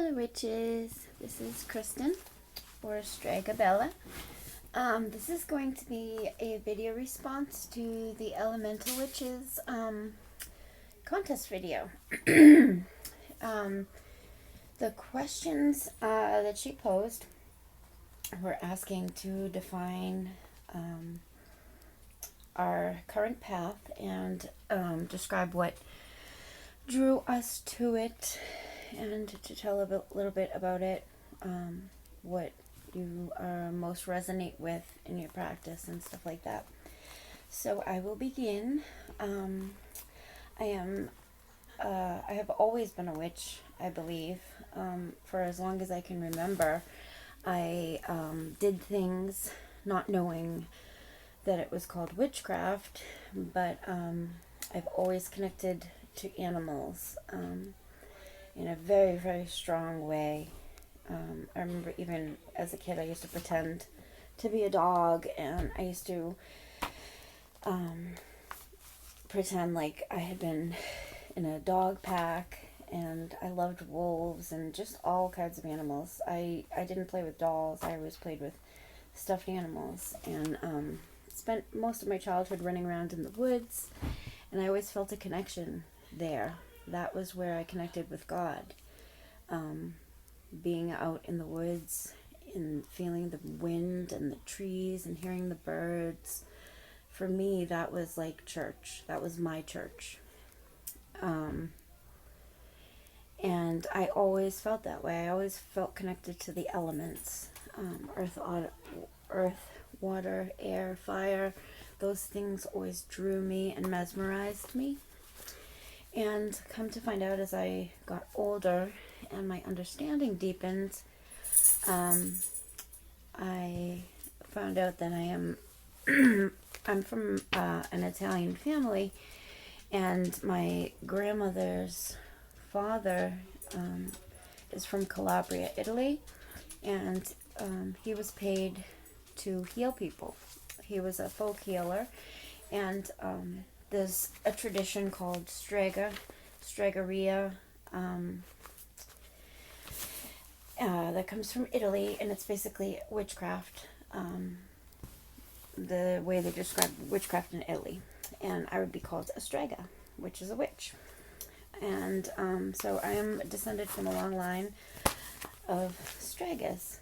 Hello witches, this is Kristen, or Strega Bella. This is going to be a video response to the Elemental Witches contest video. The questions that she posed were asking to define our current path and describe what drew us to it, and to tell a little bit about it, what you most resonate with in your practice and stuff like that. So I will begin. I have always been a witch, I believe, for as long as I can remember. I did things not knowing that it was called witchcraft, but I've always connected to animals in a very, very strong way. I remember even as a kid I used to pretend to be a dog, and I used to pretend like I had been in a dog pack, and I loved wolves and just all kinds of animals. I didn't play with dolls. I always played with stuffed animals, and spent most of my childhood running around in the woods, and I always felt a connection there. That was where I connected with God. Being out in the woods and feeling the wind and the trees and hearing the birds. For me, that was like church. That was my church. And I always felt that way. I always felt connected to the elements. Earth, water, air, fire. Those things always drew me and mesmerized me. And come to find out, as I got older and my understanding deepened, I found out that I'm from an Italian family, and my grandmother's father is from Calabria, Italy, and he was paid to heal people. He was a folk healer, and there's a tradition called Stregoria, that comes from Italy, and it's basically witchcraft, the way they describe witchcraft in Italy. And I would be called a strega, which is a witch. And so I am descended from a long line of stregas.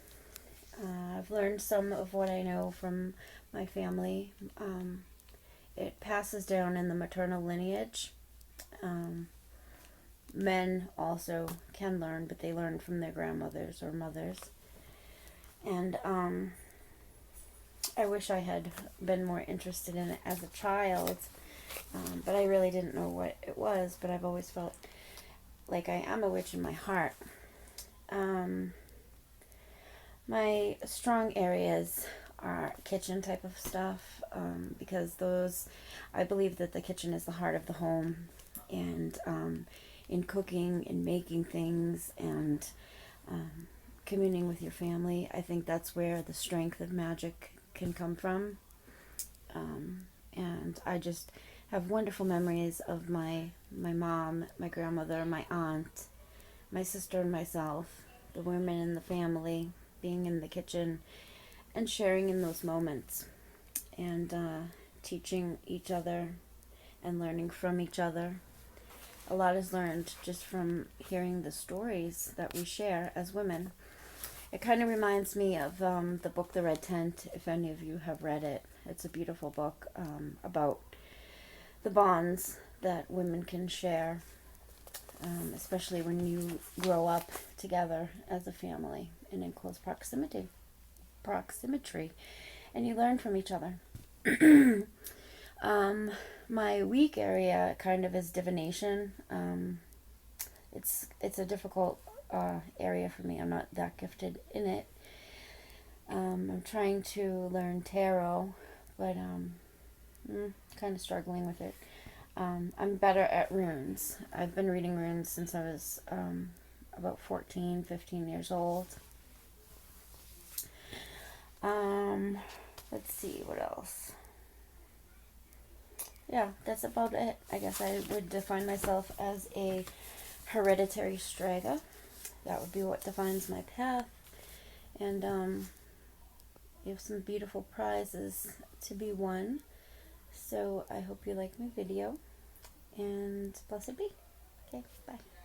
I've learned some of what I know from my family. It passes down in the maternal lineage. Men also can learn, but they learn from their grandmothers or mothers. And I wish I had been more interested in it as a child, but I really didn't know what it was. But I've always felt like I am a witch in my heart. My strong areas are kitchen type of stuff, because I believe that the kitchen is the heart of the home, and in cooking and making things and communing with your family, I think that's where the strength of magic can come from. And I just have wonderful memories of my mom, my grandmother, my aunt, my sister, and myself, the women in the family, being in the kitchen and sharing in those moments, and teaching each other and learning from each other. A lot is learned just from hearing the stories that we share as women. It kind of reminds me of the book The Red Tent, if any of you have read it. It's a beautiful book about the bonds that women can share, especially when you grow up together as a family and in close proximity, and you learn from each other. My weak area kind of is divination. It's a difficult area for me. I'm not that gifted in it. I'm trying to learn tarot, but kind of struggling with it. I'm better at runes. I've been reading runes since I was about 14, 15 years old. Let's see, what else? Yeah, that's about it. I guess I would define myself as a hereditary strega. that would be what defines my path. And you have some beautiful prizes to be won. So I hope you like my video, and blessed be. Okay, bye.